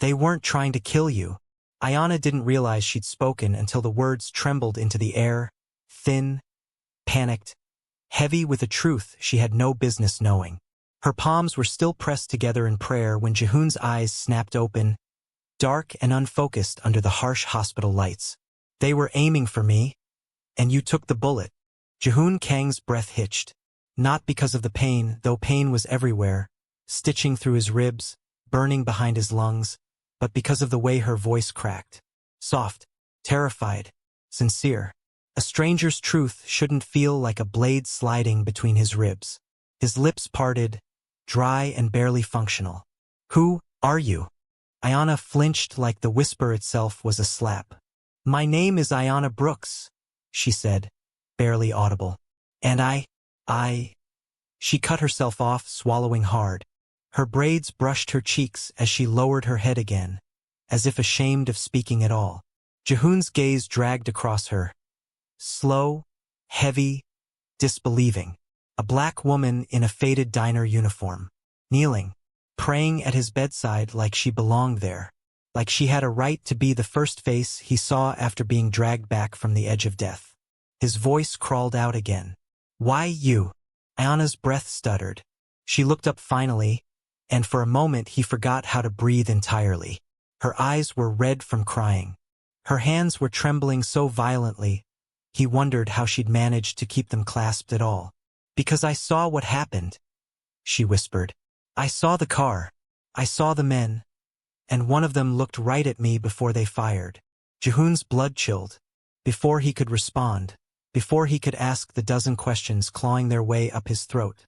They weren't trying to kill you. Ayanna didn't realize she'd spoken until the words trembled into the air, thin, panicked, heavy with a truth she had no business knowing. Her palms were still pressed together in prayer when Jihoon's eyes snapped open, dark and unfocused under the harsh hospital lights. They were aiming for me, and you took the bullet. Jihoon Kang's breath hitched. Not because of the pain, though pain was everywhere, stitching through his ribs, burning behind his lungs, but because of the way her voice cracked. Soft, terrified, sincere. A stranger's truth shouldn't feel like a blade sliding between his ribs. His lips parted, dry and barely functional. Who are you? Ayanna flinched like the whisper itself was a slap. My name is Ayanna Brooks, she said, barely audible. And I. She cut herself off, swallowing hard. Her braids brushed her cheeks as she lowered her head again, as if ashamed of speaking at all. Jihoon's gaze dragged across her. Slow, heavy, disbelieving. A black woman in a faded diner uniform, kneeling, praying at his bedside like she belonged there, like she had a right to be the first face he saw after being dragged back from the edge of death. His voice crawled out again. Why you? Ayanna's breath stuttered. She looked up finally, and for a moment he forgot how to breathe entirely. Her eyes were red from crying. Her hands were trembling so violently, he wondered how she'd managed to keep them clasped at all. Because I saw what happened, she whispered. I saw the car. I saw the men. And one of them looked right at me before they fired. Jihoon's blood chilled. Before he could respond, before he could ask the dozen questions clawing their way up his throat,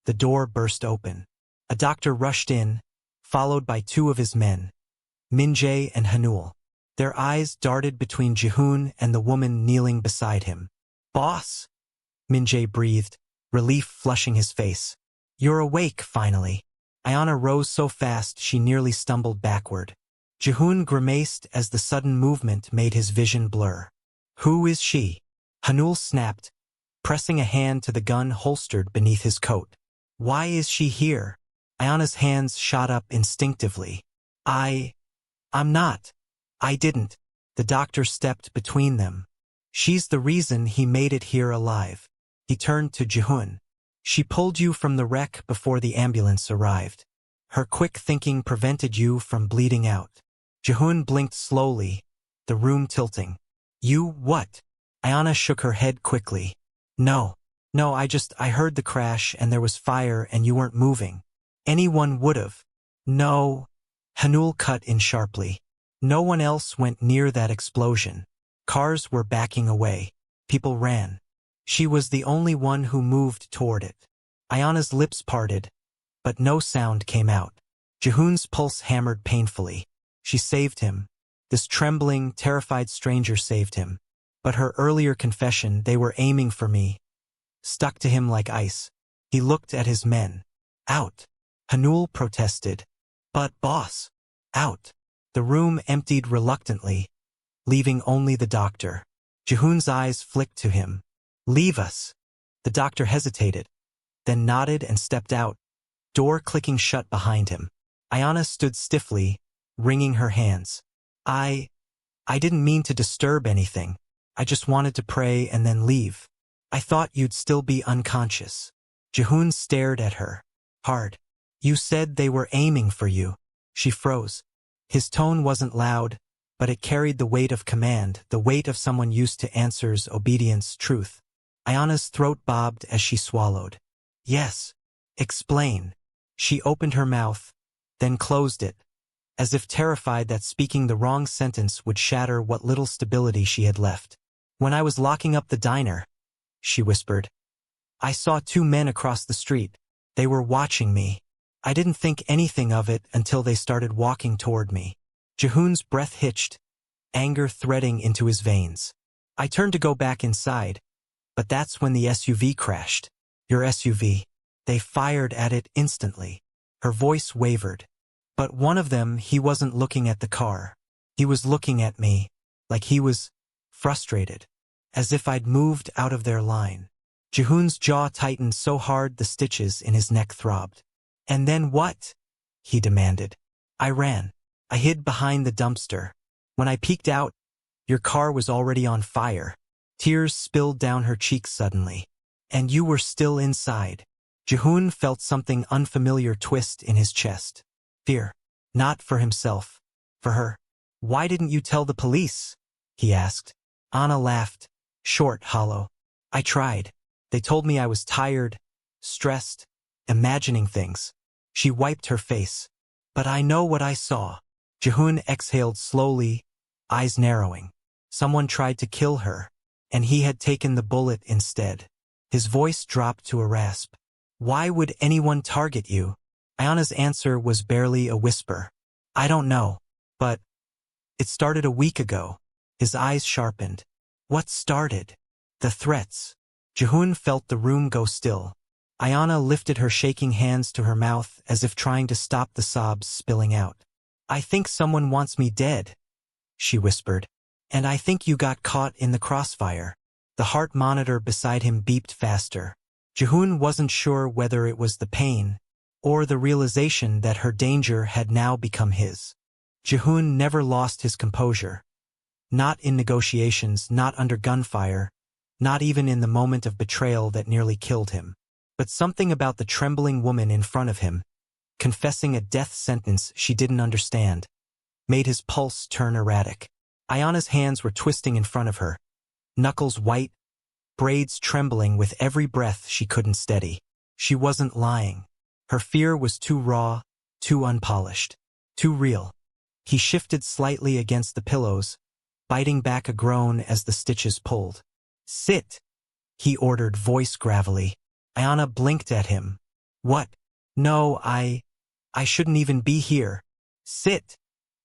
the door burst open. A doctor rushed in, followed by two of his men, Min-jae and Hanul. Their eyes darted between Jihoon and the woman kneeling beside him. Boss? Min-jae breathed, relief flushing his face. You're awake, finally. Ayanna rose so fast she nearly stumbled backward. Jihoon grimaced as the sudden movement made his vision blur. Who is she? Hanul snapped, pressing a hand to the gun holstered beneath his coat. Why is she here? Ayanna's hands shot up instinctively. I'm not. I didn't. The doctor stepped between them. She's the reason he made it here alive. He turned to Jihoon. She pulled you from the wreck before the ambulance arrived. Her quick thinking prevented you from bleeding out. Jihoon blinked slowly, the room tilting. You what? Ayanna shook her head quickly. No, I heard the crash and there was fire and you weren't moving. Anyone would've. No. Hanul cut in sharply. No one else went near that explosion. Cars were backing away. People ran. She was the only one who moved toward it. Ayanna's lips parted, but no sound came out. Jihoon's pulse hammered painfully. She saved him. This trembling, terrified stranger saved him. But her earlier confession, they were aiming for me, stuck to him like ice. He looked at his men. Out. Hanul protested. But boss. Out. The room emptied reluctantly, leaving only the doctor. Jihoon's eyes flicked to him. Leave us. The doctor hesitated, then nodded and stepped out, door clicking shut behind him. Ayanna stood stiffly, wringing her hands. I didn't mean to disturb anything. I just wanted to pray and then leave. I thought you'd still be unconscious. Jihoon stared at her. Hard. You said they were aiming for you. She froze. His tone wasn't loud, but it carried the weight of command, the weight of someone used to answers, obedience, truth. Ayanna's throat bobbed as she swallowed. Yes. Explain. She opened her mouth, then closed it, as if terrified that speaking the wrong sentence would shatter what little stability she had left. When I was locking up the diner, she whispered, I saw two men across the street. They were watching me. I didn't think anything of it until they started walking toward me. Jihoon's breath hitched, anger threading into his veins. I turned to go back inside, but that's when the SUV crashed. Your SUV. They fired at it instantly. Her voice wavered. But one of them, he wasn't looking at the car. He was looking at me, like he was frustrated, as if I'd moved out of their line. Jihoon's jaw tightened so hard the stitches in his neck throbbed. And then what? He demanded. I ran. I hid behind the dumpster. When I peeked out, your car was already on fire. Tears spilled down her cheeks suddenly. And you were still inside. Jihoon felt something unfamiliar twist in his chest. Fear. Not for himself. For her. Why didn't you tell the police? He asked. Anna laughed. Short, hollow. I tried. They told me I was tired, stressed, imagining things. She wiped her face. But I know what I saw. Jihoon exhaled slowly, eyes narrowing. Someone tried to kill her, and he had taken the bullet instead. His voice dropped to a rasp. Why would anyone target you? Ayanna's answer was barely a whisper. I don't know. But it started a week ago. His eyes sharpened. What started? The threats. Jihoon felt the room go still. Ayanna lifted her shaking hands to her mouth as if trying to stop the sobs spilling out. I think someone wants me dead, she whispered. And I think you got caught in the crossfire. The heart monitor beside him beeped faster. Jihoon wasn't sure whether it was the pain or the realization that her danger had now become his. Jihoon never lost his composure. Not in negotiations, not under gunfire, not even in the moment of betrayal that nearly killed him. But something about the trembling woman in front of him, confessing a death sentence she didn't understand, made his pulse turn erratic. Ayanna's hands were twisting in front of her, knuckles white, braids trembling with every breath she couldn't steady. She wasn't lying. Her fear was too raw, too unpolished, too real. He shifted slightly against the pillows, biting back a groan as the stitches pulled. Sit, he ordered, voice gravelly. Ayanna blinked at him. What? No, I shouldn't even be here. Sit,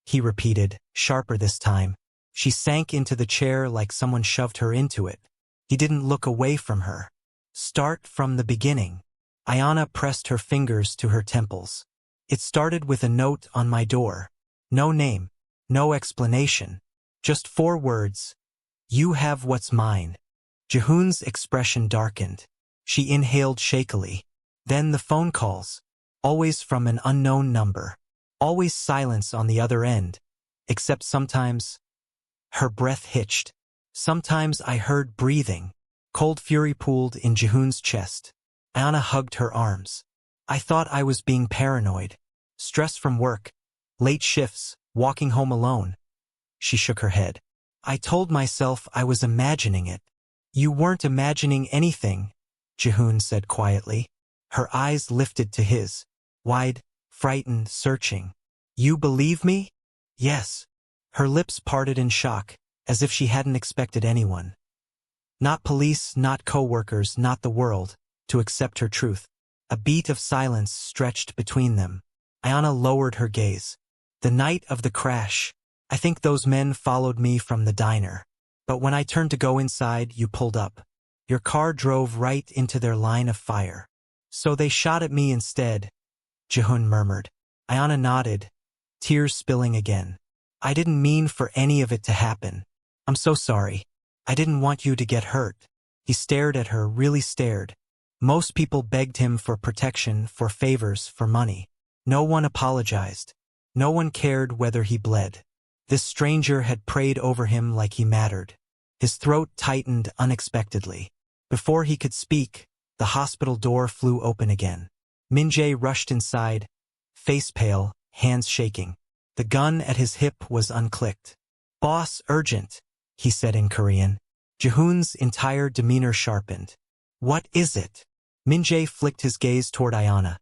he repeated, sharper this time. She sank into the chair like someone shoved her into it. He didn't look away from her. Start from the beginning. Ayanna pressed her fingers to her temples. It started with a note on my door. No name, no explanation. Just 4 words. You have what's mine. Jihoon's expression darkened. She inhaled shakily. Then the phone calls. Always from an unknown number. Always silence on the other end. Except sometimes. Her breath hitched. Sometimes I heard breathing. Cold fury pooled in Jihoon's chest. Ayanna hugged her arms. I thought I was being paranoid. Stress from work. Late shifts. Walking home alone. She shook her head. I told myself I was imagining it. You weren't imagining anything, Jihoon said quietly. Her eyes lifted to his. Wide, frightened, searching. You believe me? Yes. Her lips parted in shock, as if she hadn't expected anyone. Not police, not co-workers, not the world, to accept her truth. A beat of silence stretched between them. Ayanna lowered her gaze. The night of the crash. I think those men followed me from the diner. But when I turned to go inside, you pulled up. Your car drove right into their line of fire. So they shot at me instead, Jihoon murmured. Ayanna nodded, tears spilling again. I didn't mean for any of it to happen. I'm so sorry. I didn't want you to get hurt. He stared at her, really stared. Most people begged him for protection, for favors, for money. No one apologized. No one cared whether he bled. This stranger had prayed over him like he mattered. His throat tightened unexpectedly. Before he could speak, the hospital door flew open again. Min-jae rushed inside, face pale, hands shaking. The gun at his hip was unclicked. Boss, urgent, he said in Korean. Jihoon's entire demeanor sharpened. What is it? Min-jae flicked his gaze toward Ayanna,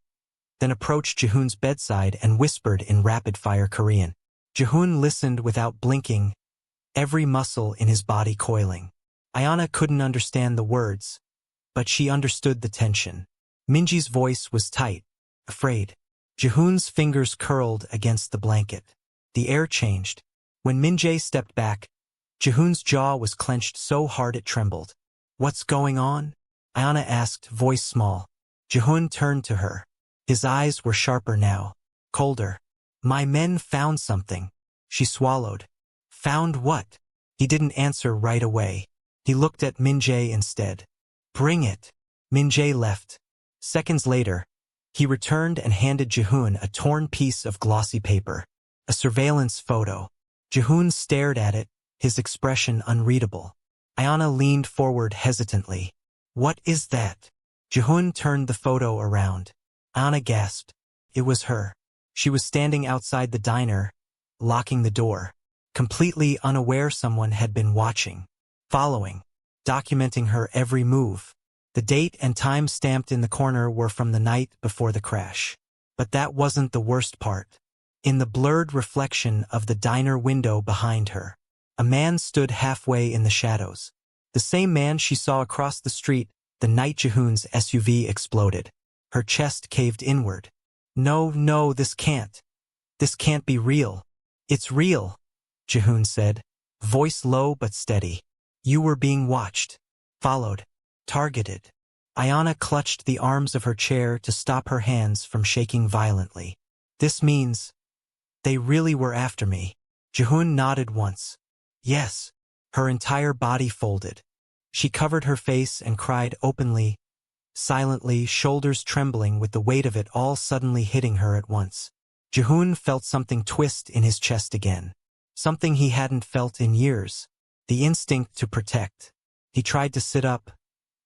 then approached Jihoon's bedside and whispered in rapid-fire Korean. Jihoon listened without blinking, every muscle in his body coiling. Ayanna couldn't understand the words, but she understood the tension. Minji's voice was tight, afraid. Jihoon's fingers curled against the blanket. The air changed. When Min-jae stepped back, Jihoon's jaw was clenched so hard it trembled. What's going on? Ayanna asked, voice small. Jihoon turned to her. His eyes were sharper now, colder. My men found something. She swallowed. Found what? He didn't answer right away. He looked at Min-jae instead. Bring it. Min-jae left. Seconds later, he returned and handed Jihoon a torn piece of glossy paper. A surveillance photo. Jihoon stared at it, his expression unreadable. Ayanna leaned forward hesitantly. What is that? Jihoon turned the photo around. Ayanna gasped. It was her. She was standing outside the diner, locking the door, completely unaware someone had been watching, following, documenting her every move. The date and time stamped in the corner were from the night before the crash. But that wasn't the worst part. In the blurred reflection of the diner window behind her, a man stood halfway in the shadows. The same man she saw across the street the night Jihoon's SUV exploded. Her chest caved inward. No, this can't. This can't be real. It's real, Jihoon said, voice low but steady. You were being watched, followed, targeted. Ayanna clutched the arms of her chair to stop her hands from shaking violently. This means they really were after me. Jihoon nodded once. Yes. Her entire body folded. She covered her face and cried openly, silently, shoulders trembling with the weight of it all suddenly hitting her at once. Jihoon felt something twist in his chest again. Something he hadn't felt in years. The instinct to protect. He tried to sit up,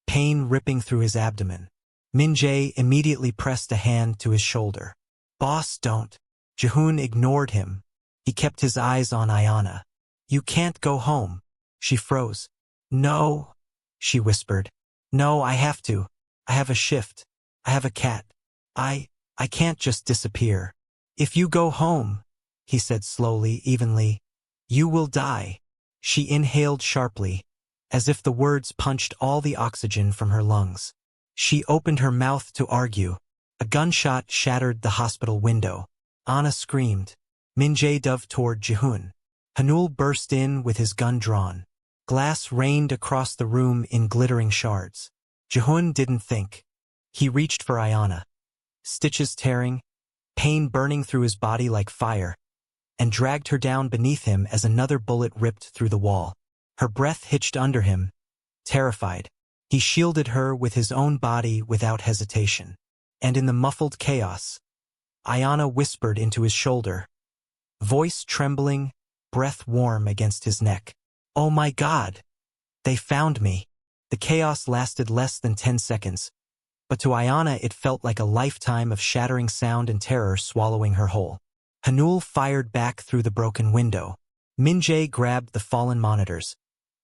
pain ripping through his abdomen. Min-jae immediately pressed a hand to his shoulder. Boss, don't. Jihoon ignored him. He kept his eyes on Ayanna. You can't go home. She froze. No, she whispered. No, I have to. I have a shift. I have a cat. I can't just disappear. If you go home, he said slowly, evenly, you will die. She inhaled sharply, as if the words punched all the oxygen from her lungs. She opened her mouth to argue. A gunshot shattered the hospital window. Anna screamed. Min-jae dove toward Jihoon. Hanul burst in with his gun drawn. Glass rained across the room in glittering shards. Jihoon didn't think. He reached for Ayanna. Stitches tearing, pain burning through his body like fire, and dragged her down beneath him as another bullet ripped through the wall. Her breath hitched under him. Terrified, he shielded her with his own body without hesitation. And in the muffled chaos, Ayanna whispered into his shoulder, voice trembling, breath warm against his neck. Oh my God! They found me. The chaos lasted less than 10 seconds, but to Ayanna it felt like a lifetime of shattering sound and terror swallowing her whole. Hanul fired back through the broken window. Min-jae grabbed the fallen monitors,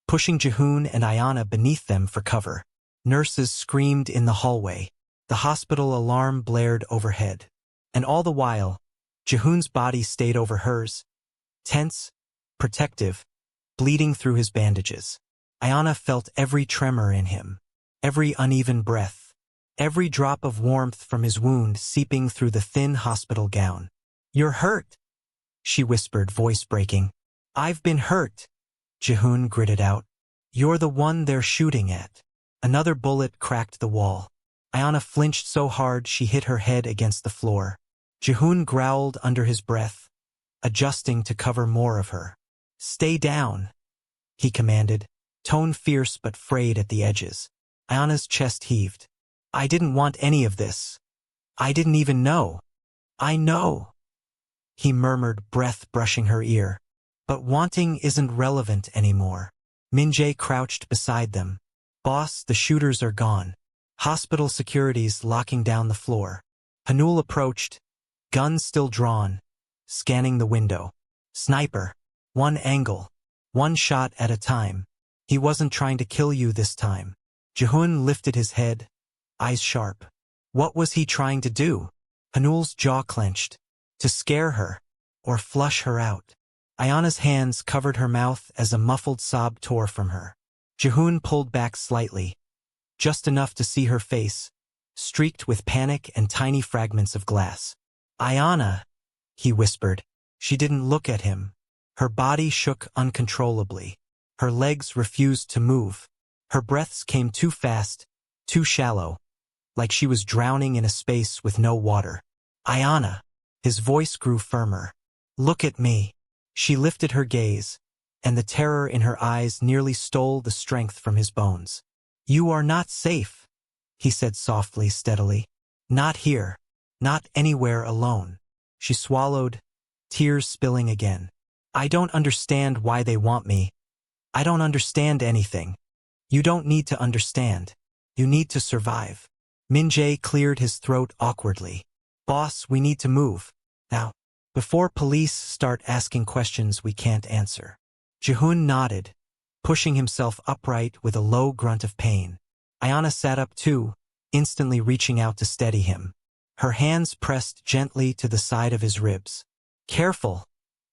pushing Jihoon and Ayanna beneath them for cover. Nurses screamed in the hallway. The hospital alarm blared overhead. And all the while, Jihoon's body stayed over hers, tense, protective, bleeding through his bandages. Ayanna felt every tremor in him, every uneven breath, every drop of warmth from his wound seeping through the thin hospital gown. You're hurt, she whispered, voice breaking. I've been hurt, Jihoon gritted out. You're the one they're shooting at. Another bullet cracked the wall. Ayanna flinched so hard she hit her head against the floor. Jihoon growled under his breath, adjusting to cover more of her. Stay down, he commanded, tone fierce but frayed at the edges. Ayanna's chest heaved. I didn't want any of this. I didn't even know. I know, he murmured, breath brushing her ear. But wanting isn't relevant anymore. Min-jae crouched beside them. Boss, the shooters are gone. Hospital security's locking down the floor. Hanul approached, gun still drawn, scanning the window. Sniper. One angle. One shot at a time. He wasn't trying to kill you this time. Jihoon lifted his head, eyes sharp. What was he trying to do? Hanul's jaw clenched. To scare her, or flush her out. Ayanna's hands covered her mouth as a muffled sob tore from her. Jihoon pulled back slightly, just enough to see her face, streaked with panic and tiny fragments of glass. Ayanna, he whispered. She didn't look at him. Her body shook uncontrollably. Her legs refused to move. Her breaths came too fast, too shallow, like she was drowning in a space with no water. Ayanna. His voice grew firmer. Look at me. She lifted her gaze, and the terror in her eyes nearly stole the strength from his bones. You are not safe, he said softly, steadily. Not here. Not anywhere alone. She swallowed, tears spilling again. I don't understand why they want me. I don't understand anything. You don't need to understand. You need to survive. Min-jae cleared his throat awkwardly. Boss, we need to move. Now. Before police start asking questions we can't answer. Jihoon nodded, pushing himself upright with a low grunt of pain. Ayanna sat up too, instantly reaching out to steady him. Her hands pressed gently to the side of his ribs. Careful,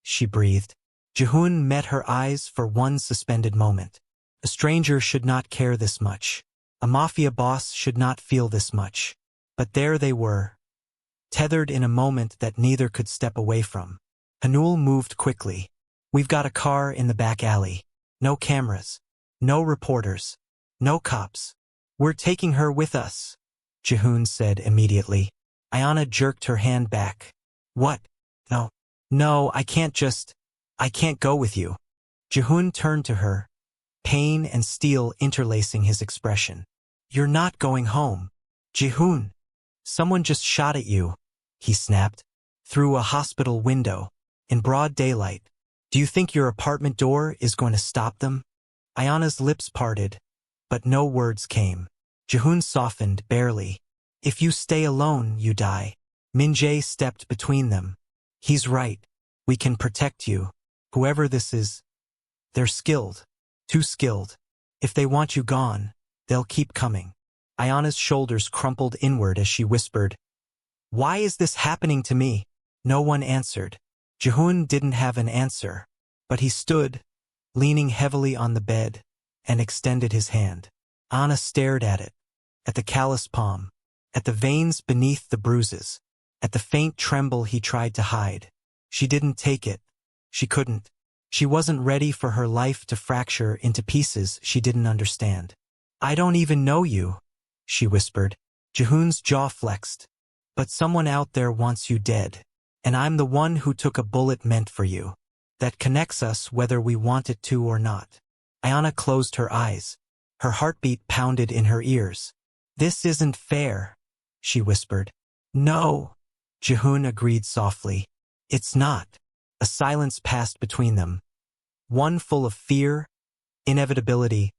she breathed. Jihoon met her eyes for one suspended moment. A stranger should not care this much. A mafia boss should not feel this much. But there they were, tethered in a moment that neither could step away from. Hanul moved quickly. We've got a car in the back alley. No cameras. No reporters. No cops. We're taking her with us, Jihoon said immediately. Ayanna jerked her hand back. What? No. No, I can't go with you. Jihoon turned to her, pain and steel interlacing his expression. You're not going home. Jihoon. Someone just shot at you, he snapped, through a hospital window, in broad daylight. Do you think your apartment door is going to stop them? Ayanna's lips parted, but no words came. Jihoon softened, barely. If you stay alone, you die. Min-jae stepped between them. He's right. We can protect you. Whoever this is. They're skilled. Too skilled. If they want you gone, they'll keep coming. Ayanna's shoulders crumpled inward as she whispered, Why is this happening to me? No one answered. Jihoon didn't have an answer, but he stood, leaning heavily on the bed, and extended his hand. Ayanna stared at it, at the calloused palm, at the veins beneath the bruises, at the faint tremble he tried to hide. She didn't take it. She couldn't. She wasn't ready for her life to fracture into pieces she didn't understand. I don't even know you, she whispered. Jihoon's jaw flexed. But someone out there wants you dead. And I'm the one who took a bullet meant for you. That connects us whether we want it to or not. Ayanna closed her eyes. Her heartbeat pounded in her ears. This isn't fair, she whispered. No, Jihoon agreed softly. It's not. A silence passed between them. One full of fear, inevitability,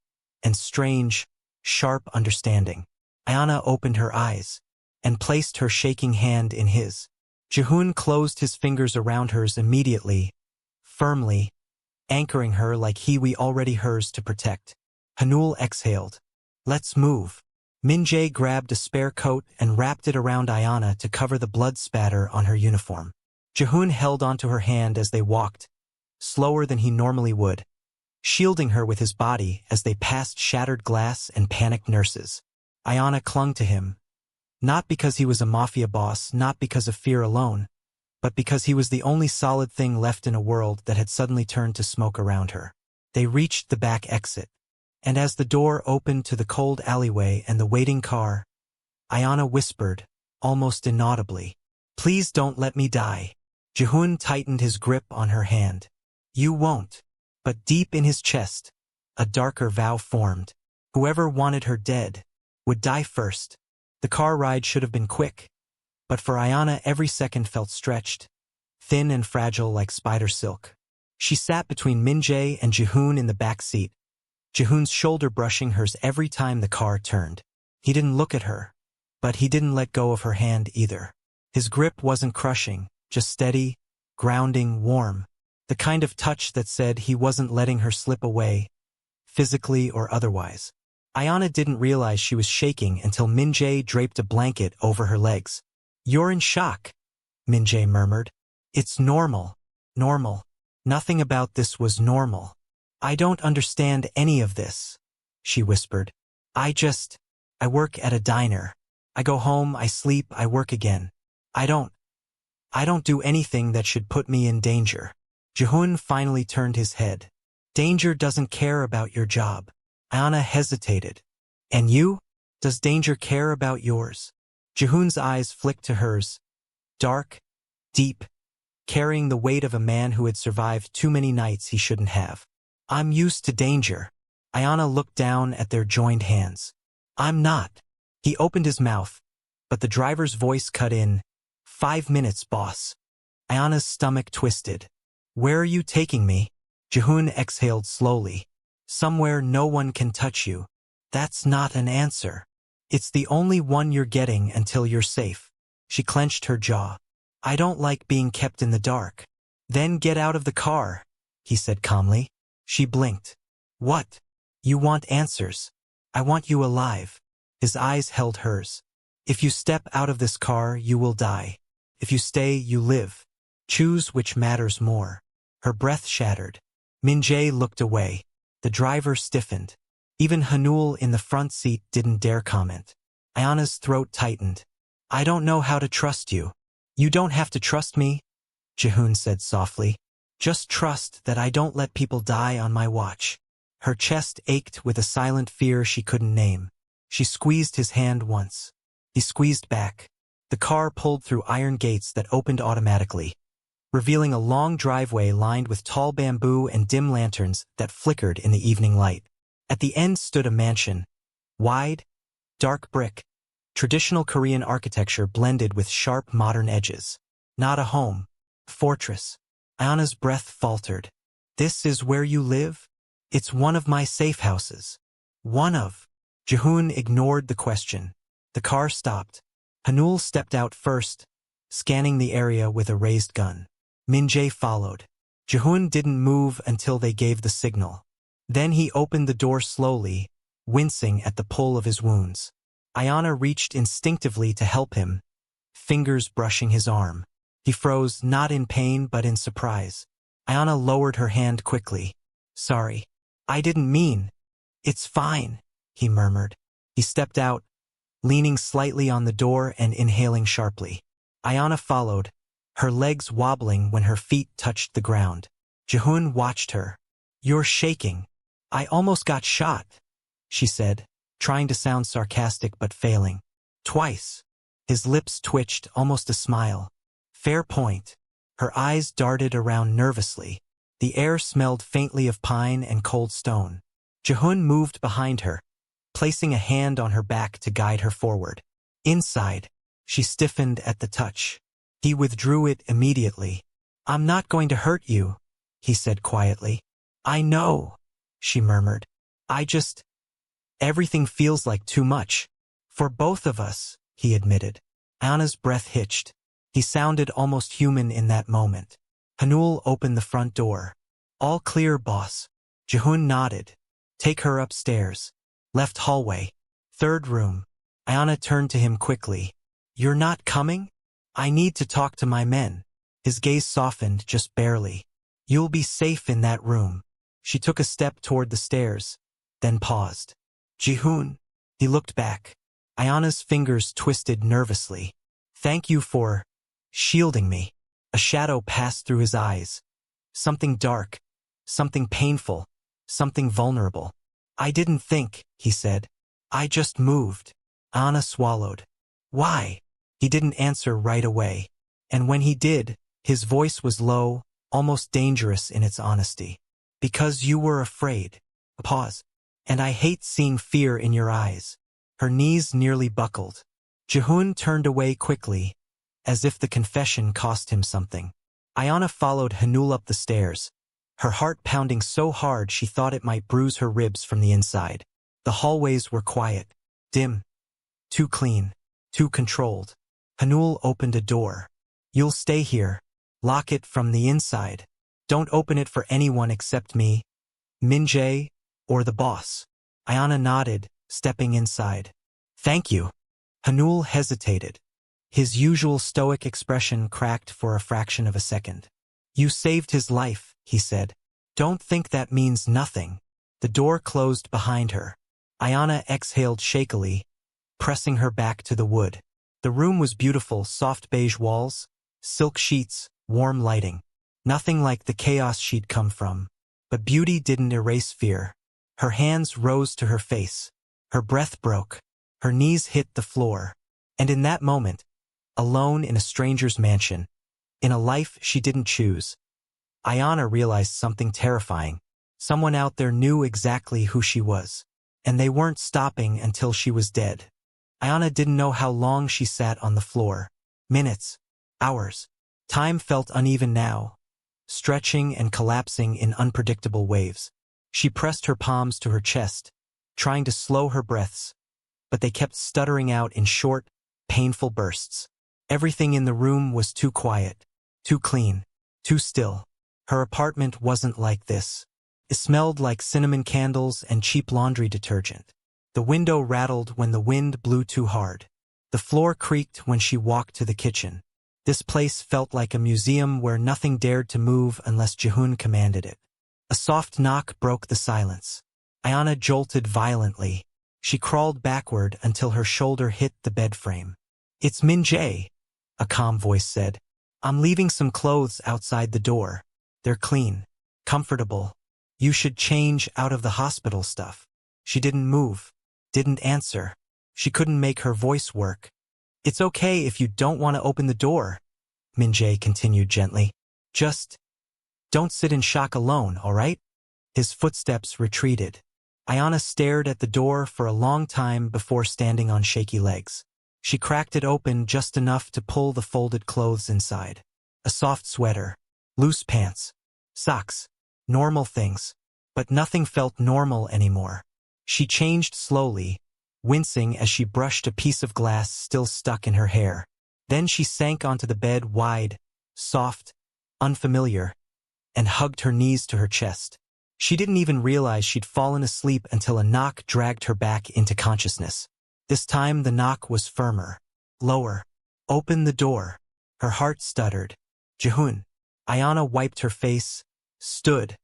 and strange, sharp understanding. Ayanna opened her eyes and placed her shaking hand in his. Jihoon closed his fingers around hers immediately, firmly, anchoring her like he was already hers to protect. Hanul exhaled. Let's move. Min-jae grabbed a spare coat and wrapped it around Ayanna to cover the blood spatter on her uniform. Jihoon held onto her hand as they walked, slower than he normally would, shielding her with his body as they passed shattered glass and panicked nurses. Ayanna clung to him, not because he was a mafia boss, not because of fear alone, but because he was the only solid thing left in a world that had suddenly turned to smoke around her. They reached the back exit, and as the door opened to the cold alleyway and the waiting car, Ayanna whispered, almost inaudibly, Please don't let me die. Jihoon tightened his grip on her hand. You won't. But deep in his chest, a darker vow formed. Whoever wanted her dead would die first. The car ride should have been quick, but for Ayanna every second felt stretched, thin and fragile like spider silk. She sat between Min-jae and Jihoon in the back seat, Jihoon's shoulder brushing hers every time the car turned. He didn't look at her, but he didn't let go of her hand either. His grip wasn't crushing, just steady, grounding, warm, the kind of touch that said he wasn't letting her slip away, physically or otherwise. Ayanna didn't realize she was shaking until Min-jae draped a blanket over her legs. You're in shock, Min-jae murmured. It's normal. Normal. Nothing about this was normal. I don't understand any of this, she whispered. I work at a diner. I go home, I sleep, I work again. I don't do anything that should put me in danger. Jihoon finally turned his head. Danger doesn't care about your job. Ayanna hesitated. And you? Does danger care about yours? Jihoon's eyes flicked to hers. Dark, deep, carrying the weight of a man who had survived too many nights he shouldn't have. I'm used to danger. Ayanna looked down at their joined hands. I'm not. He opened his mouth, but the driver's voice cut in. 5 minutes, boss. Ayanna's stomach twisted. Where are you taking me? Jihoon exhaled slowly. Somewhere no one can touch you. That's not an answer. It's the only one you're getting until you're safe. She clenched her jaw. I don't like being kept in the dark. Then get out of the car, he said calmly. She blinked. What? You want answers. I want you alive. His eyes held hers. If you step out of this car, you will die. If you stay, you live. Choose which matters more. Her breath shattered. Min-jae looked away. The driver stiffened. Even Hanul in the front seat didn't dare comment. Ayanna's throat tightened. I don't know how to trust you. You don't have to trust me, Jihoon said softly. Just trust that I don't let people die on my watch. Her chest ached with a silent fear she couldn't name. She squeezed his hand once. He squeezed back. The car pulled through iron gates that opened automatically, revealing a long driveway lined with tall bamboo and dim lanterns that flickered in the evening light. At the end stood a mansion. Wide, dark brick. Traditional Korean architecture blended with sharp modern edges. Not a home. A fortress. Ayanna's breath faltered. This is where you live? It's one of my safe houses. One of. Jihoon ignored the question. The car stopped. Hanul stepped out first, scanning the area with a raised gun. Min-jae followed. Jihoon didn't move until they gave the signal. Then he opened the door slowly, wincing at the pull of his wounds. Ayanna reached instinctively to help him, fingers brushing his arm. He froze, not in pain but in surprise. Ayanna lowered her hand quickly. Sorry. I didn't mean. It's fine, he murmured. He stepped out, leaning slightly on the door and inhaling sharply. Ayanna followed, her legs wobbling when her feet touched the ground. Jihoon watched her. You're shaking. I almost got shot, she said, trying to sound sarcastic but failing. Twice. His lips twitched, almost a smile. Fair point. Her eyes darted around nervously. The air smelled faintly of pine and cold stone. Jihoon moved behind her, placing a hand on her back to guide her forward. Inside, she stiffened at the touch. He withdrew it immediately. I'm not going to hurt you, he said quietly. I know, she murmured. Everything feels like too much. For both of us, he admitted. Ayanna's breath hitched. He sounded almost human in that moment. Hanul opened the front door. All clear, boss. Jihoon nodded. Take her upstairs. Left hallway. Third room. Ayanna turned to him quickly. You're not coming? I need to talk to my men. His gaze softened just barely. You'll be safe in that room. She took a step toward the stairs, then paused. Jihoon. He looked back. Ayanna's fingers twisted nervously. Thank you for shielding me. A shadow passed through his eyes. Something dark, something painful, something vulnerable. I didn't think, he said. I just moved. Ayanna swallowed. Why? He didn't answer right away. And when he did, his voice was low, almost dangerous in its honesty. Because you were afraid. A pause. And I hate seeing fear in your eyes. Her knees nearly buckled. Jihoon turned away quickly, as if the confession cost him something. Ayanna followed Hanul up the stairs, her heart pounding so hard she thought it might bruise her ribs from the inside. The hallways were quiet, dim, too clean, too controlled. Hanul opened a door. You'll stay here. Lock it from the inside. Don't open it for anyone except me, Min-jae, or the boss. Ayanna nodded, stepping inside. Thank you. Hanul hesitated. His usual stoic expression cracked for a fraction of a second. You saved his life, he said. Don't think that means nothing. The door closed behind her. Ayanna exhaled shakily, pressing her back to the wood. The room was beautiful, soft beige walls, silk sheets, warm lighting. Nothing like the chaos she'd come from. But beauty didn't erase fear. Her hands rose to her face. Her breath broke. Her knees hit the floor. And in that moment, alone in a stranger's mansion, in a life she didn't choose, Ayanna realized something terrifying. Someone out there knew exactly who she was. And they weren't stopping until she was dead. Ayanna didn't know how long she sat on the floor. Minutes. Hours. Time felt uneven now, stretching and collapsing in unpredictable waves. She pressed her palms to her chest, trying to slow her breaths, but they kept stuttering out in short, painful bursts. Everything in the room was too quiet, too clean, too still. Her apartment wasn't like this. It smelled like cinnamon candles and cheap laundry detergent. The window rattled when the wind blew too hard. The floor creaked when she walked to the kitchen. This place felt like a museum where nothing dared to move unless Jihoon commanded it. A soft knock broke the silence. Ayanna jolted violently. She crawled backward until her shoulder hit the bed frame. "It's Min Jae," a calm voice said. "I'm leaving some clothes outside the door. They're clean, comfortable. You should change out of the hospital stuff." She didn't move, didn't answer. She couldn't make her voice work. "It's okay if you don't want to open the door," Min Jae continued gently. "Just don't sit in shock alone, all right?" His footsteps retreated. Ayanna stared at the door for a long time before standing on shaky legs. She cracked it open just enough to pull the folded clothes inside. A soft sweater, loose pants, socks, normal things, but nothing felt normal anymore. She changed slowly, wincing as she brushed a piece of glass still stuck in her hair. Then she sank onto the bed wide, soft, unfamiliar, and hugged her knees to her chest. She didn't even realize she'd fallen asleep until a knock dragged her back into consciousness. This time the knock was firmer, lower. "Open the door." Her heart stuttered. "Jihoon." Ayanna wiped her face, stood,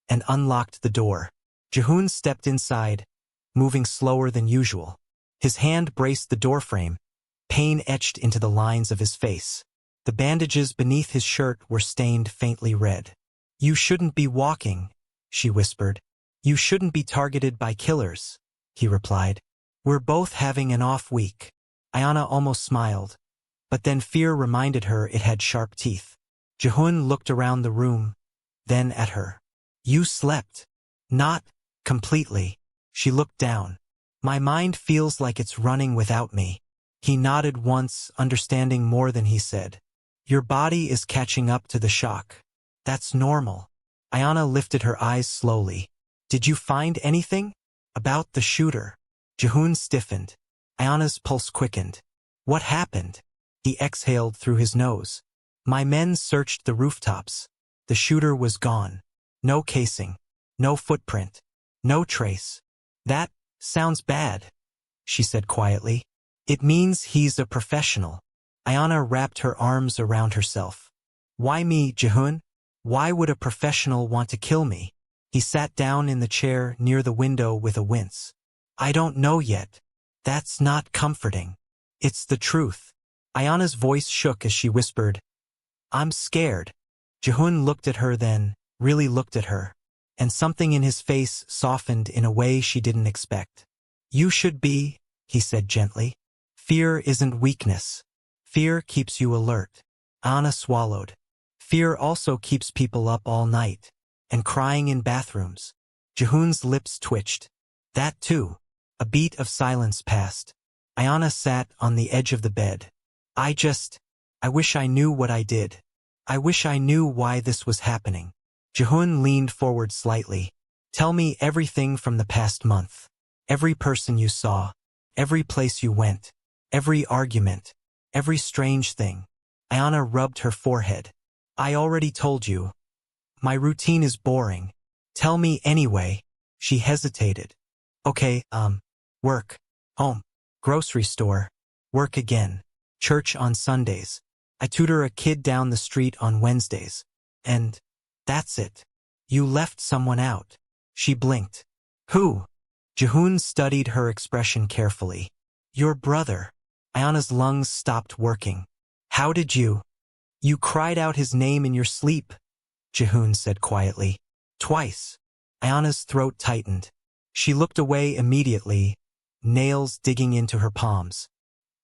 and unlocked the door. Jihoon stepped inside, moving slower than usual. His hand braced the doorframe, pain etched into the lines of his face. The bandages beneath his shirt were stained faintly red. "You shouldn't be walking," she whispered. "You shouldn't be targeted by killers," he replied. "We're both having an off week." Ayanna almost smiled, but then fear reminded her it had sharp teeth. Jihoon looked around the room, then at her. "You slept." "Not completely." She looked down. "My mind feels like it's running without me." He nodded once, understanding more than he said. "Your body is catching up to the shock. That's normal." Ayanna lifted her eyes slowly. "Did you find anything?" "About the shooter." Jihoon stiffened. Ayanna's pulse quickened. "What happened?" He exhaled through his nose. "My men searched the rooftops. The shooter was gone. No casing. No footprint. No trace." "That sounds bad," she said quietly. "It means he's a professional." Ayanna wrapped her arms around herself. "Why me, Jihoon? Why would a professional want to kill me?" He sat down in the chair near the window with a wince. "I don't know yet. That's not comforting. It's the truth." Ayanna's voice shook as she whispered, "I'm scared." Jihoon looked at her then, really looked at her, and something in his face softened in a way she didn't expect. "You should be," he said gently. "Fear isn't weakness. Fear keeps you alert." Ayanna swallowed. "Fear also keeps people up all night, and crying in bathrooms." Jihoon's lips twitched. "That too." A beat of silence passed. Ayanna sat on the edge of the bed. I wish I knew what I did. I wish I knew why this was happening." Jihoon leaned forward slightly. "Tell me everything from the past month. Every person you saw, every place you went, every argument, every strange thing." Ayanna rubbed her forehead. "I already told you. My routine is boring. Tell me anyway." She hesitated. "Okay, work, home, grocery store, work again, church on Sundays. I tutor a kid down the street on Wednesdays. And that's it." "You left someone out." She blinked. "Who?" Jihoon studied her expression carefully. "Your brother." Ayanna's lungs stopped working. "How did you?" "You cried out his name in your sleep," Jihoon said quietly. "Twice." Ayanna's throat tightened. She looked away immediately, nails digging into her palms.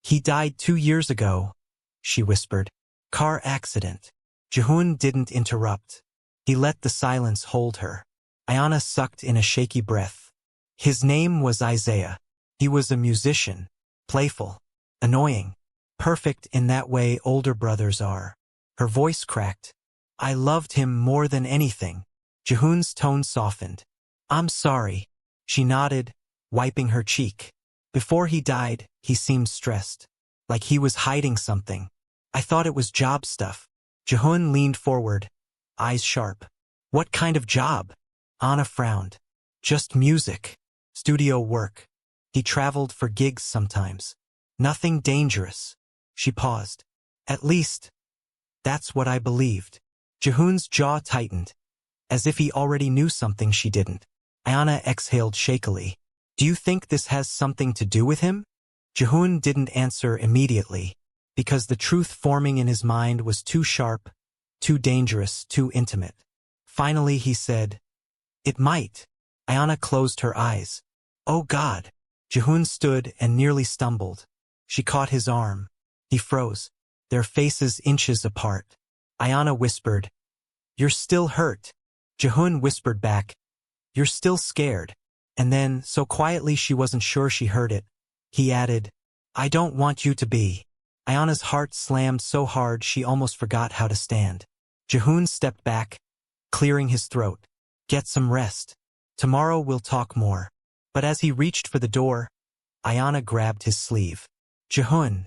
"He died 2 years ago," she whispered. "Car accident." Jihoon didn't interrupt. He let the silence hold her. Ayanna sucked in a shaky breath. "His name was Isaiah. He was a musician, playful, annoying, perfect in that way older brothers are." Her voice cracked. I loved him more than anything. Jihoon's tone softened. I'm sorry. She nodded, wiping her cheek. Before he died, he seemed stressed. Like he was hiding something. I thought it was job stuff. Jihoon leaned forward, eyes sharp. What kind of job? Anna frowned. Just music. Studio work. He traveled for gigs sometimes. Nothing dangerous. She paused. At least, that's what I believed. Jihoon's jaw tightened, as if he already knew something she didn't. Ayanna exhaled shakily. Do you think this has something to do with him? Jihoon didn't answer immediately, because the truth forming in his mind was too sharp, too dangerous, too intimate. Finally he said, It might. Ayanna closed her eyes. Oh God. Jihoon stood and nearly stumbled. She caught his arm. He froze, their faces inches apart. Ayanna whispered, You're still hurt. Jihoon whispered back, You're still scared. And then, so quietly she wasn't sure she heard it, he added, I don't want you to be. Ayanna's heart slammed so hard she almost forgot how to stand. Jihoon stepped back, clearing his throat. Get some rest. Tomorrow we'll talk more. But as he reached for the door, Ayanna grabbed his sleeve. Jihoon,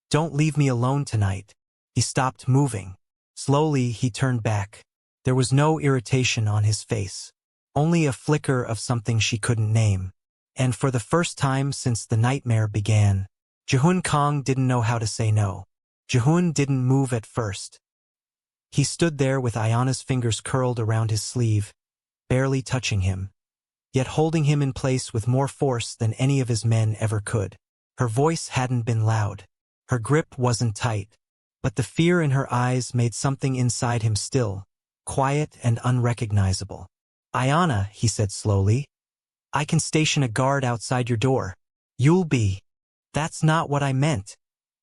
don't leave me alone tonight. He stopped moving. Slowly he turned back. There was no irritation on his face. Only a flicker of something she couldn't name. And for the first time since the nightmare began, Jihoon Kang didn't know how to say no. Jihoon didn't move at first. He stood there with Ayanna's fingers curled around his sleeve, barely touching him, yet holding him in place with more force than any of his men ever could. Her voice hadn't been loud. Her grip wasn't tight. But the fear in her eyes made something inside him still, quiet and unrecognizable. Ayanna, he said slowly, I can station a guard outside your door. You'll be. That's not what I meant,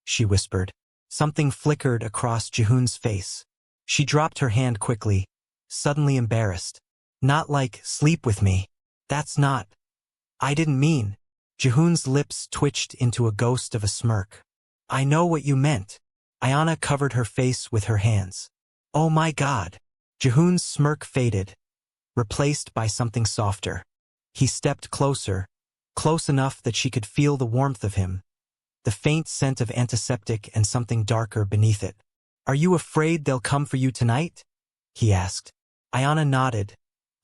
she whispered. Something flickered across Jihoon's face. She dropped her hand quickly, suddenly embarrassed. Not like, sleep with me. That's not. I didn't mean. Jihoon's lips twitched into a ghost of a smirk. I know what you meant. Ayanna covered her face with her hands. Oh my God. Jihoon's smirk faded, replaced by something softer. He stepped closer, close enough that she could feel the warmth of him, the faint scent of antiseptic and something darker beneath it. Are you afraid they'll come for you tonight? He asked. Ayanna nodded,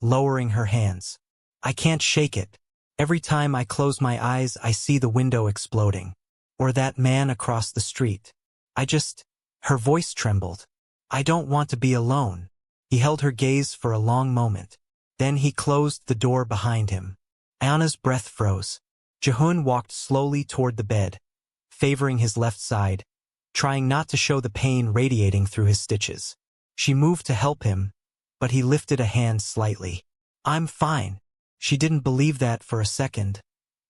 lowering her hands. I can't shake it. Every time I close my eyes, I see the window exploding. Or that man across the street. Her voice trembled. I don't want to be alone. He held her gaze for a long moment. Then he closed the door behind him. Ayanna's breath froze. Jihoon walked slowly toward the bed, favoring his left side, trying not to show the pain radiating through his stitches. She moved to help him, but he lifted a hand slightly. I'm fine. She didn't believe that for a second,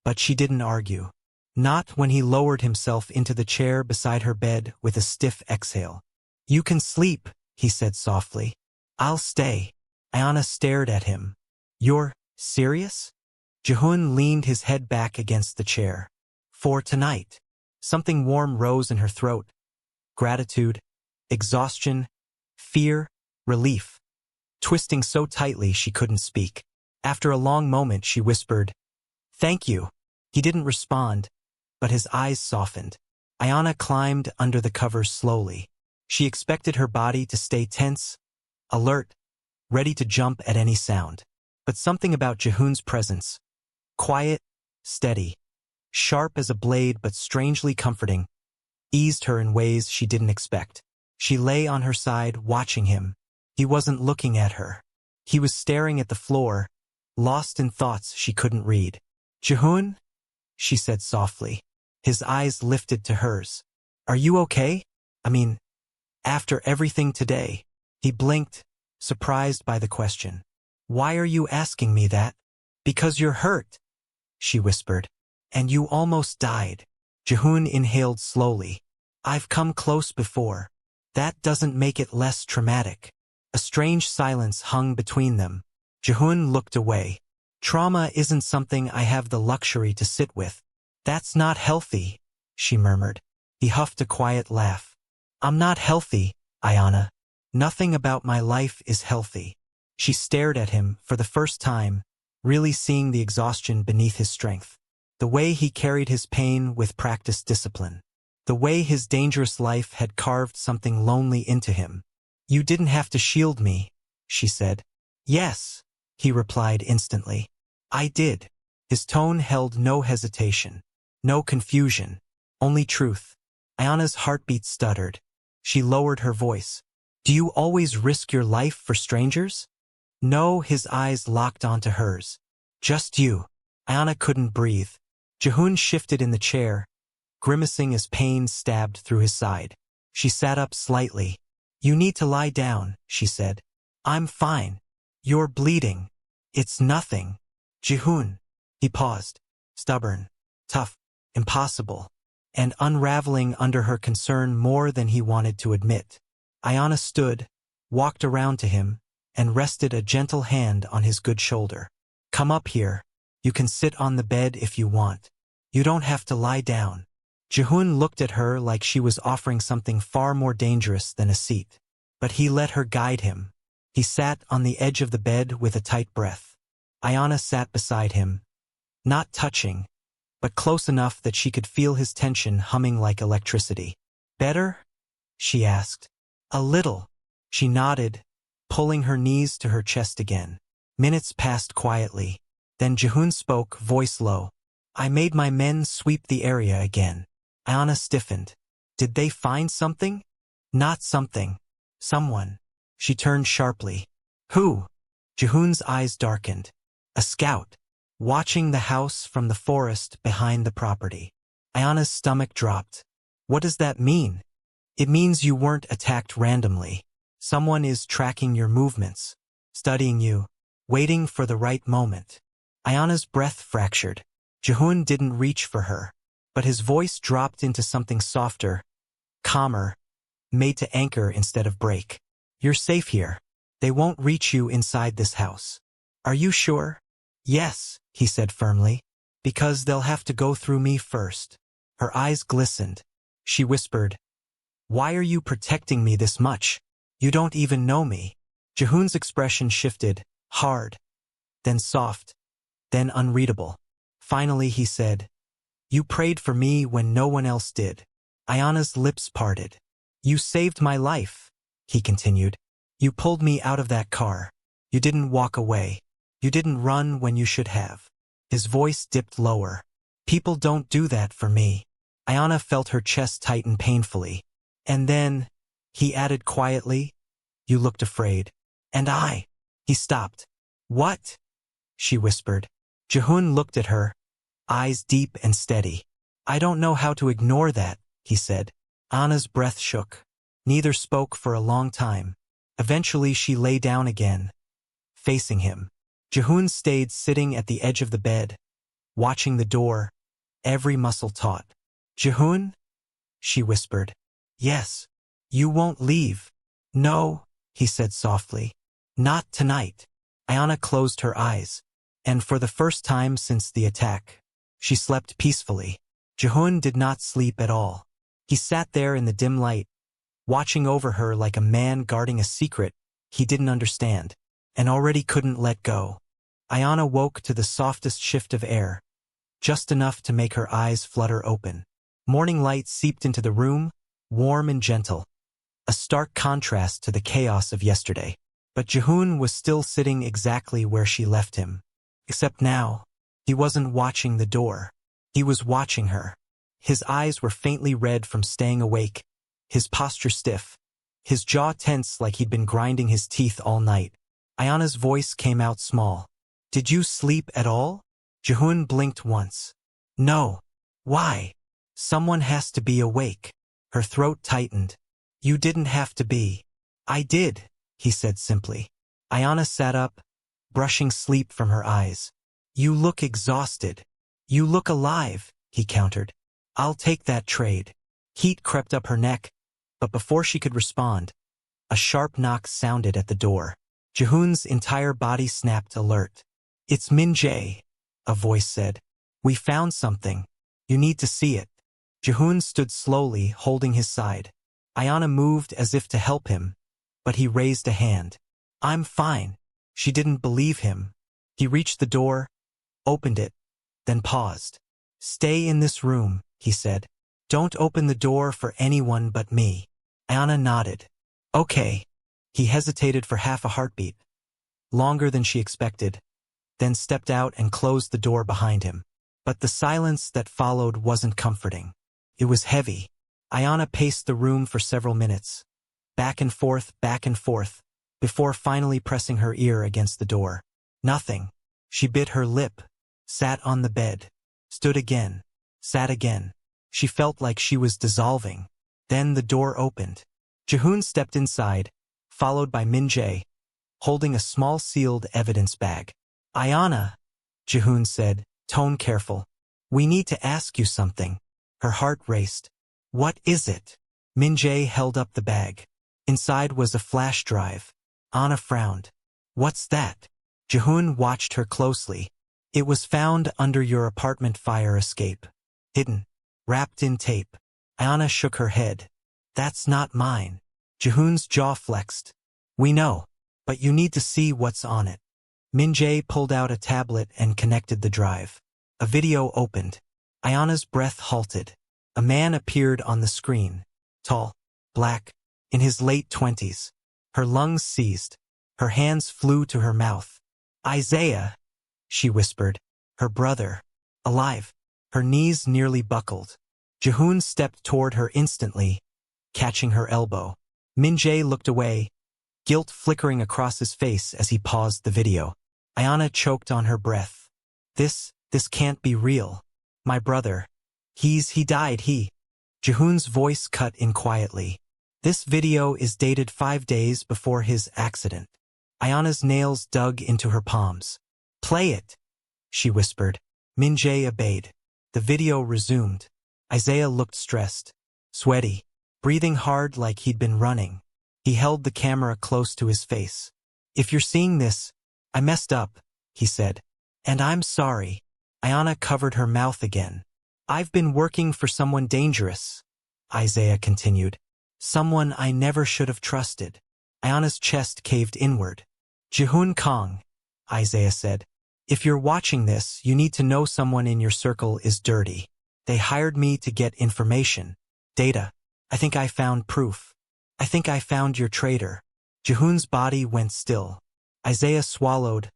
but she didn't argue. Not when he lowered himself into the chair beside her bed with a stiff exhale. You can sleep, he said softly. I'll stay. Ayanna stared at him. You're serious? Jihoon leaned his head back against the chair. For tonight. Something warm rose in her throat. Gratitude, exhaustion, fear, relief. Twisting so tightly she couldn't speak. After a long moment she whispered, Thank you. He didn't respond, but his eyes softened. Ayanna climbed under the covers slowly. She expected her body to stay tense, alert, ready to jump at any sound. But something about Jihoon's presence, quiet, steady, sharp as a blade but strangely comforting, eased her in ways she didn't expect. She lay on her side, watching him. He wasn't looking at her. He was staring at the floor, lost in thoughts she couldn't read. Jihoon? She said softly. His eyes lifted to hers. Are you okay? After everything today. He blinked, surprised by the question. Why are you asking me that? Because you're hurt, she whispered. And you almost died. Jihoon inhaled slowly. I've come close before. That doesn't make it less traumatic. A strange silence hung between them. Jihoon looked away. Trauma isn't something I have the luxury to sit with. That's not healthy, she murmured. He huffed a quiet laugh. I'm not healthy, Ayanna. Nothing about my life is healthy. She stared at him for the first time, really seeing the exhaustion beneath his strength. The way he carried his pain with practiced discipline. The way his dangerous life had carved something lonely into him. You didn't have to shield me, she said. Yes, he replied instantly. I did. His tone held no hesitation, no confusion, only truth. Ayanna's heartbeat stuttered. She lowered her voice. Do you always risk your life for strangers? No, his eyes locked onto hers. Just you. Ayanna couldn't breathe. Jihoon shifted in the chair, grimacing as pain stabbed through his side. She sat up slightly. You need to lie down, she said. I'm fine. You're bleeding. It's nothing. Jihoon. He paused. Stubborn, tough, impossible, and unraveling under her concern more than he wanted to admit. Ayanna stood, walked around to him, and rested a gentle hand on his good shoulder. Come up here. You can sit on the bed if you want. You don't have to lie down. Jihoon looked at her like she was offering something far more dangerous than a seat. But he let her guide him. He sat on the edge of the bed with a tight breath. Ayanna sat beside him, not touching, but close enough that she could feel his tension humming like electricity. Better? She asked. A little. She nodded, pulling her knees to her chest again. Minutes passed quietly. Then Jihoon spoke, voice low. I made my men sweep the area again. Ayanna stiffened. Did they find something? Not something. Someone. She turned sharply. Who? Jihoon's eyes darkened. A scout. Watching the house from the forest behind the property. Ayanna's stomach dropped. What does that mean? It means you weren't attacked randomly. Someone is tracking your movements, studying you, waiting for the right moment. Ayanna's breath fractured. Jihoon didn't reach for her, but his voice dropped into something softer, calmer, made to anchor instead of break. You're safe here. They won't reach you inside this house. Are you sure? Yes, he said firmly, because they'll have to go through me first. Her eyes glistened. She whispered, Why are you protecting me this much? You don't even know me. Jihoon's expression shifted, hard, then soft, then unreadable. Finally he said, You prayed for me when no one else did. Ayanna's lips parted. You saved my life, he continued. You pulled me out of that car. You didn't walk away. You didn't run when you should have. His voice dipped lower. People don't do that for me. Ayanna felt her chest tighten painfully. And then, he added quietly, You looked afraid. And I. He stopped. What? She whispered. Jihoon looked at her, eyes deep and steady. I don't know how to ignore that, he said. Ayanna's breath shook. Neither spoke for a long time. Eventually she lay down again, facing him. Jihoon stayed sitting at the edge of the bed, watching the door, every muscle taut. Jihoon? She whispered. Yes. You won't leave. No, he said softly. Not tonight. Ayanna closed her eyes, and for the first time since the attack, she slept peacefully. Jihoon did not sleep at all. He sat there in the dim light, watching over her like a man guarding a secret he didn't understand, and already couldn't let go. Ayanna woke to the softest shift of air, just enough to make her eyes flutter open. Morning light seeped into the room, warm and gentle, a stark contrast to the chaos of yesterday. But Jihoon was still sitting exactly where she left him. Except now, he wasn't watching the door. He was watching her. His eyes were faintly red from staying awake, his posture stiff, his jaw tense like he'd been grinding his teeth all night. Ayanna's voice came out small. Did you sleep at all? Jihoon blinked once. No. Why? Someone has to be awake. Her throat tightened. You didn't have to be. I did, he said simply. Ayanna sat up, brushing sleep from her eyes. You look exhausted. You look alive, he countered. I'll take that trade. Heat crept up her neck, but before she could respond, a sharp knock sounded at the door. Jihoon's entire body snapped alert. It's Min Jae, a voice said. We found something. You need to see it. Jihoon stood slowly, holding his side. Ayanna moved as if to help him, but he raised a hand. I'm fine. She didn't believe him. He reached the door, opened it, then paused. Stay in this room, he said. Don't open the door for anyone but me. Ayanna nodded. Okay. He hesitated for half a heartbeat, longer than she expected, then stepped out and closed the door behind him. But the silence that followed wasn't comforting. It was heavy. Ayanna paced the room for several minutes, back and forth, before finally pressing her ear against the door. Nothing. She bit her lip, sat on the bed, stood again, sat again. She felt like she was dissolving. Then the door opened. Jihoon stepped inside, followed by Min-jae, holding a small sealed evidence bag. Ayanna, Jihoon said, tone careful. We need to ask you something. Her heart raced. What is it? Min-jae held up the bag. Inside was a flash drive. Ayanna frowned. What's that? Jihoon watched her closely. It was found under your apartment fire escape. Hidden. Wrapped in tape. Ayanna shook her head. That's not mine. Jihoon's jaw flexed. We know, but you need to see what's on it. Min-jae pulled out a tablet and connected the drive. A video opened. Ayanna's breath halted. A man appeared on the screen. Tall, black, in his late 20s. Her lungs seized. Her hands flew to her mouth. Isaiah, she whispered. Her brother. Alive. Her knees nearly buckled. Jihoon stepped toward her instantly, catching her elbow. Min-jae looked away, guilt flickering across his face as he paused the video. Ayanna choked on her breath. This can't be real. My brother. He died. Jihoon's voice cut in quietly. This video is dated 5 days before his accident. Ayanna's nails dug into her palms. Play it, she whispered. Min-jae obeyed. The video resumed. Isaiah looked stressed, sweaty, breathing hard like he'd been running. He held the camera close to his face. If you're seeing this, I messed up, he said. And I'm sorry. Ayanna covered her mouth again. I've been working for someone dangerous, Isaiah continued. Someone I never should have trusted. Ayanna's chest caved inward. Jihoon Kang, Isaiah said. If you're watching this, you need to know someone in your circle is dirty. They hired me to get information. Data. I think I found proof. I think I found your traitor. Jihoon's body went still. Isaiah swallowed,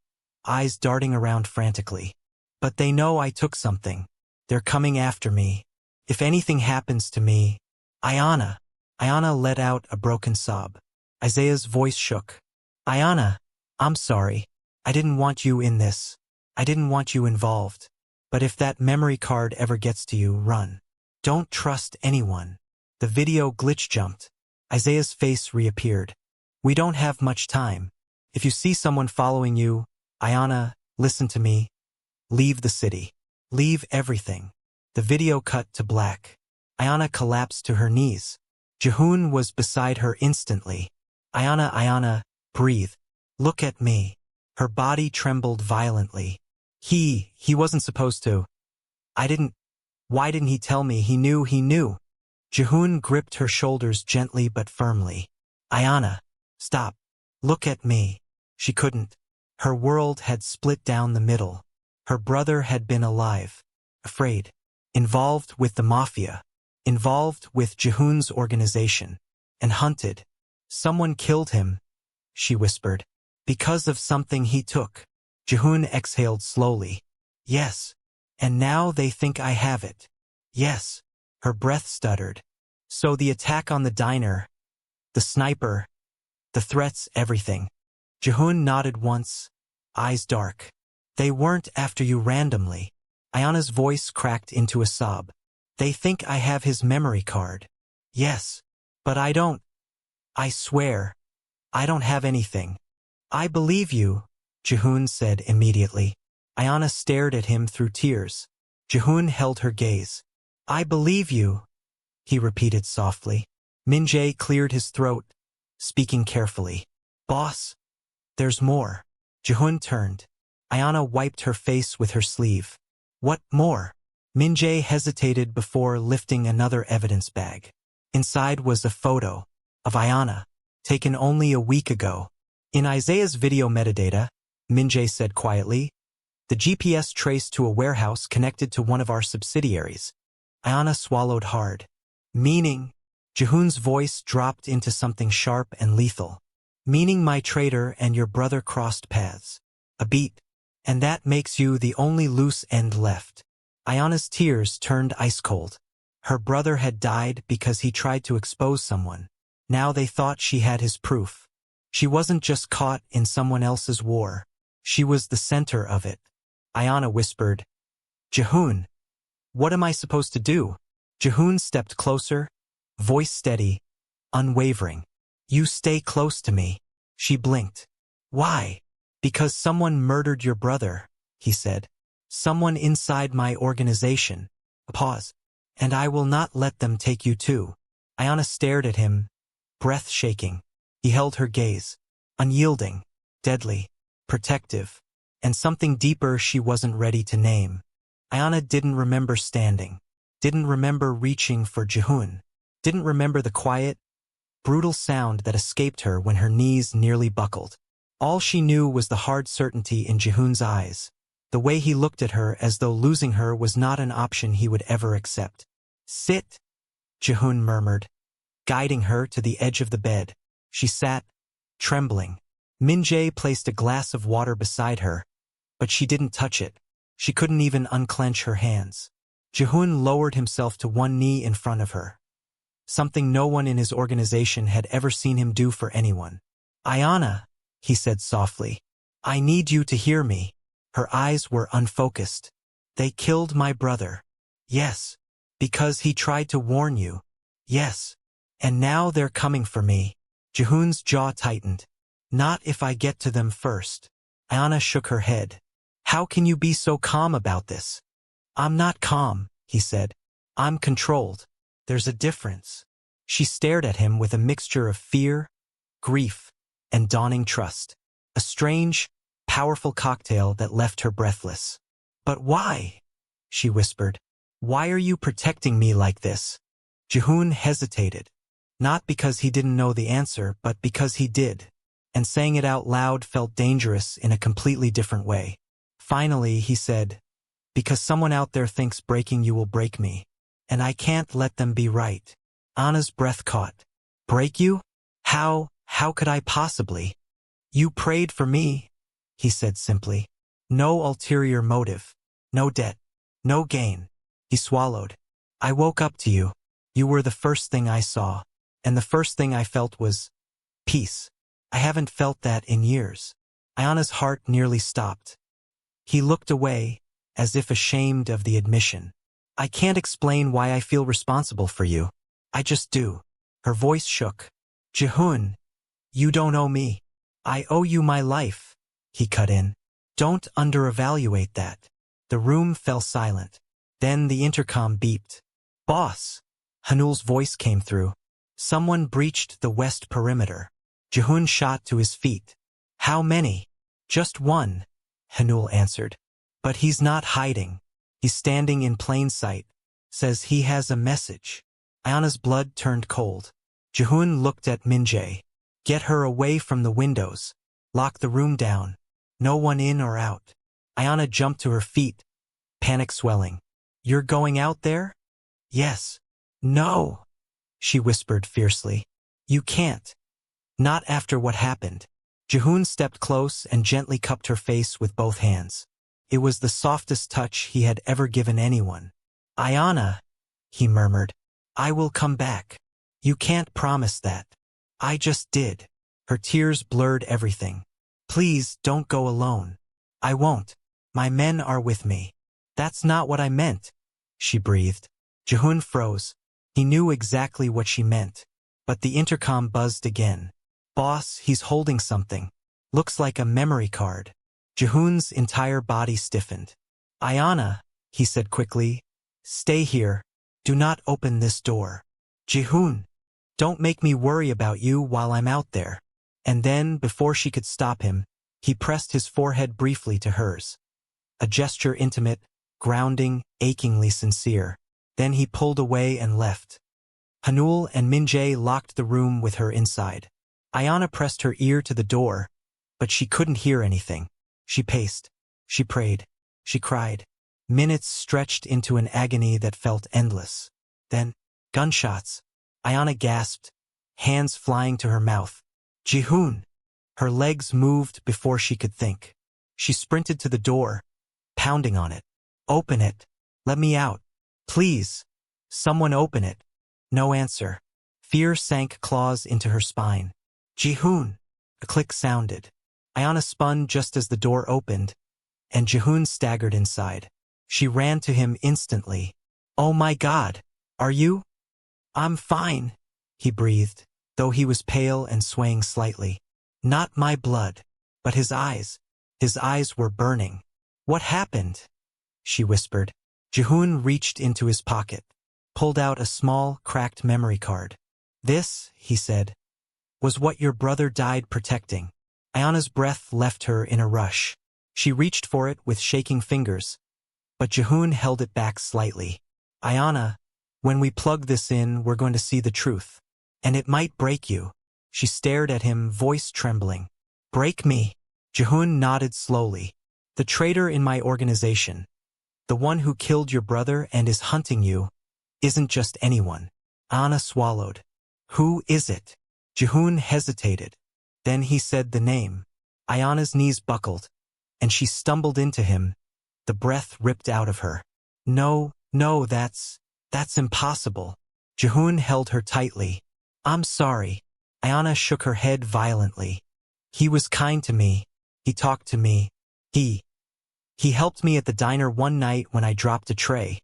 eyes darting around frantically. But they know I took something. They're coming after me. If anything happens to me... Ayanna. Ayanna let out a broken sob. Isaiah's voice shook. Ayanna, I'm sorry. I didn't want you in this. I didn't want you involved. But if that memory card ever gets to you, run. Don't trust anyone. The video glitch jumped. Isaiah's face reappeared. We don't have much time. If you see someone following you, Ayanna, listen to me. Leave the city. Leave everything. The video cut to black. Ayanna collapsed to her knees. Jihoon was beside her instantly. Ayanna, breathe. Look at me. Her body trembled violently. He wasn't supposed to. Why didn't he tell me? He knew. Jihoon gripped her shoulders gently but firmly. Ayanna, stop. Look at me. She couldn't. Her world had split down the middle. Her brother had been alive, afraid, involved with the Mafia, involved with Jihoon's organization, and hunted. Someone killed him, she whispered, because of something he took. Jihoon exhaled slowly. Yes. And now they think I have it. Yes. Her breath stuttered. So the attack on the diner, the sniper, the threats, everything. Jihoon nodded once, eyes dark. They weren't after you randomly. Ayanna's voice cracked into a sob. They think I have his memory card. Yes. But I don't. I swear. I don't have anything. I believe you, Jihoon said immediately. Ayanna stared at him through tears. Jihoon held her gaze. I believe you, he repeated softly. Min-jae cleared his throat, speaking carefully. Boss, there's more. Jihoon turned. Ayanna wiped her face with her sleeve. What more? Min-jae hesitated before lifting another evidence bag. Inside was a photo of Ayanna, taken only a week ago. In Isaiah's video metadata, Minjae said quietly, the GPS traced to a warehouse connected to one of our subsidiaries. Ayanna swallowed hard. Meaning, Jihoon's voice dropped into something sharp and lethal. Meaning my traitor and your brother crossed paths. A beat. And that makes you the only loose end left. Ayanna's tears turned ice cold. Her brother had died because he tried to expose someone. Now they thought she had his proof. She wasn't just caught in someone else's war. She was the center of it. Ayanna whispered, Jihoon, what am I supposed to do? Jihoon stepped closer, voice steady, unwavering. You stay close to me. She blinked. Why? Because someone murdered your brother, he said. Someone inside my organization. A pause. And I will not let them take you too. Ayanna stared at him, breath shaking. He held her gaze, unyielding, deadly, protective, and something deeper she wasn't ready to name. Ayanna didn't remember standing, didn't remember reaching for Jihoon, didn't remember the quiet, brutal sound that escaped her when her knees nearly buckled. All she knew was the hard certainty in Jihoon's eyes, the way he looked at her as though losing her was not an option he would ever accept. Sit, Jihoon murmured, guiding her to the edge of the bed. She sat, trembling. Minjae placed a glass of water beside her, but she didn't touch it. She couldn't even unclench her hands. Jihoon lowered himself to one knee in front of her. Something no one in his organization had ever seen him do for anyone. Ayanna, he said softly, I need you to hear me. Her eyes were unfocused. They killed my brother. Yes. Because he tried to warn you. Yes. And now they're coming for me. Jihoon's jaw tightened. Not if I get to them first. Ayanna shook her head. How can you be so calm about this? I'm not calm, he said. I'm controlled. There's a difference. She stared at him with a mixture of fear, grief, and dawning trust. A strange, powerful cocktail that left her breathless. But why? She whispered. Why are you protecting me like this? Jihoon hesitated. Not because he didn't know the answer, but because he did. And saying it out loud felt dangerous in a completely different way. Finally, he said, because someone out there thinks breaking you will break me. And I can't let them be right. Anna's breath caught. Break you? How could I possibly? You prayed for me, he said simply. No ulterior motive. No debt. No gain. He swallowed. I woke up to you. You were the first thing I saw. And the first thing I felt was peace. I haven't felt that in years. Ayanna's heart nearly stopped. He looked away, as if ashamed of the admission. I can't explain why I feel responsible for you. I just do. Her voice shook. Jihoon, you don't owe me. I owe you my life, he cut in. Don't underevaluate that. The room fell silent. Then the intercom beeped. Boss, Hanul's voice came through. Someone breached the west perimeter. Jihoon shot to his feet. How many? Just one, Hanul answered. But he's not hiding. He's standing in plain sight. Says he has a message. Ayanna's blood turned cold. Jihoon looked at Minjae. Get her away from the windows. Lock the room down. No one in or out. Ayanna jumped to her feet, panic swelling. You're going out there? Yes. No, she whispered fiercely. You can't. Not after what happened. Jihoon stepped close and gently cupped her face with both hands. It was the softest touch he had ever given anyone. Ayanna, he murmured, I will come back. You can't promise that. I just did. Her tears blurred everything. Please don't go alone. I won't. My men are with me. That's not what I meant, she breathed. Jihoon froze. He knew exactly what she meant. But the intercom buzzed again. Boss, he's holding something. Looks like a memory card. Jihoon's entire body stiffened. Ayanna, he said quickly, stay here. Do not open this door. Jihoon, don't make me worry about you while I'm out there. And then, before she could stop him, he pressed his forehead briefly to hers. A gesture intimate, grounding, achingly sincere. Then he pulled away and left. Hanul and Minjae locked the room with her inside. Ayanna pressed her ear to the door, but she couldn't hear anything. She paced. She prayed. She cried. Minutes stretched into an agony that felt endless. Then, gunshots. Ayanna gasped, hands flying to her mouth. Jihoon! Her legs moved before she could think. She sprinted to the door, pounding on it. Open it. Let me out. Please. Someone open it. No answer. Fear sank claws into her spine. Jihoon! A click sounded. Ayanna spun just as the door opened, and Jihoon staggered inside. She ran to him instantly. Oh my God! Are you? I'm fine, he breathed, though he was pale and swaying slightly. Not my blood, but his eyes. His eyes were burning. What happened? She whispered. Jihoon reached into his pocket, pulled out a small, cracked memory card. This, he said, was what your brother died protecting. Ayanna's breath left her in a rush. She reached for it with shaking fingers, but Jihoon held it back slightly. Ayanna, when we plug this in, we're going to see the truth. And it might break you. She stared at him, voice trembling. Break me? Jihoon nodded slowly. The traitor in my organization, the one who killed your brother and is hunting you, isn't just anyone. Ayanna swallowed. Who is it? Jihoon hesitated. Then he said the name. Ayanna's knees buckled, and she stumbled into him, the breath ripped out of her. No, that's impossible. Jihoon held her tightly. I'm sorry. Ayanna shook her head violently. He was kind to me. He talked to me. He helped me at the diner one night when I dropped a tray.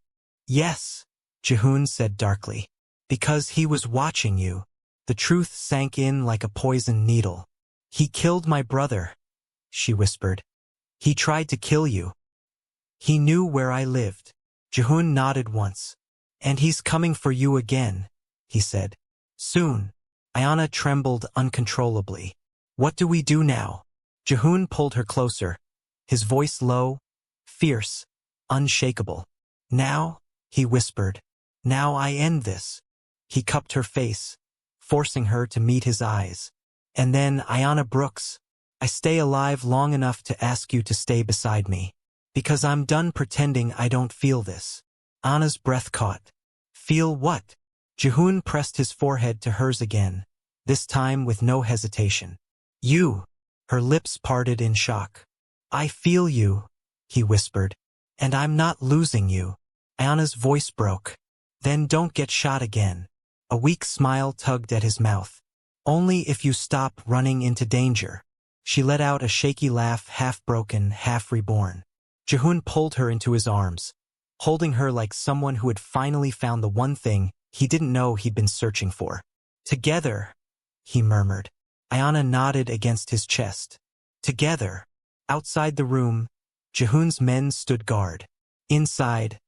Yes, Jihoon said darkly. Because he was watching you. The truth sank in like a poisoned needle. He killed my brother, she whispered. He tried to kill you. He knew where I lived. Jihoon nodded once. And he's coming for you again, he said. Soon. Ayanna trembled uncontrollably. What do we do now? Jihoon pulled her closer, his voice low, fierce, unshakable. Now, he whispered. Now I end this. He cupped her face, forcing her to meet his eyes. And then, Ayanna Brooks, I stay alive long enough to ask you to stay beside me. Because I'm done pretending I don't feel this. Ayanna's breath caught. Feel what? Jihoon pressed his forehead to hers again, this time with no hesitation. You. Her lips parted in shock. I feel you, he whispered. And I'm not losing you. Ayanna's voice broke. Then don't get shot again. A weak smile tugged at his mouth. Only if you stop running into danger. She let out a shaky laugh, half broken, half reborn. Jihoon pulled her into his arms, holding her like someone who had finally found the one thing he didn't know he'd been searching for. Together, he murmured. Ayanna nodded against his chest. Together. Outside the room, Jihoon's men stood guard. Inside,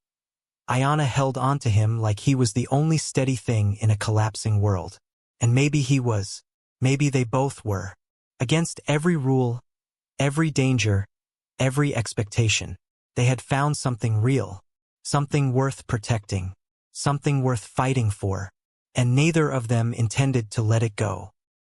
Ayanna held onto him like he was the only steady thing in a collapsing world. And maybe he was. Maybe they both were. Against every rule, every danger, every expectation, they had found something real, something worth protecting, something worth fighting for, and neither of them intended to let it go.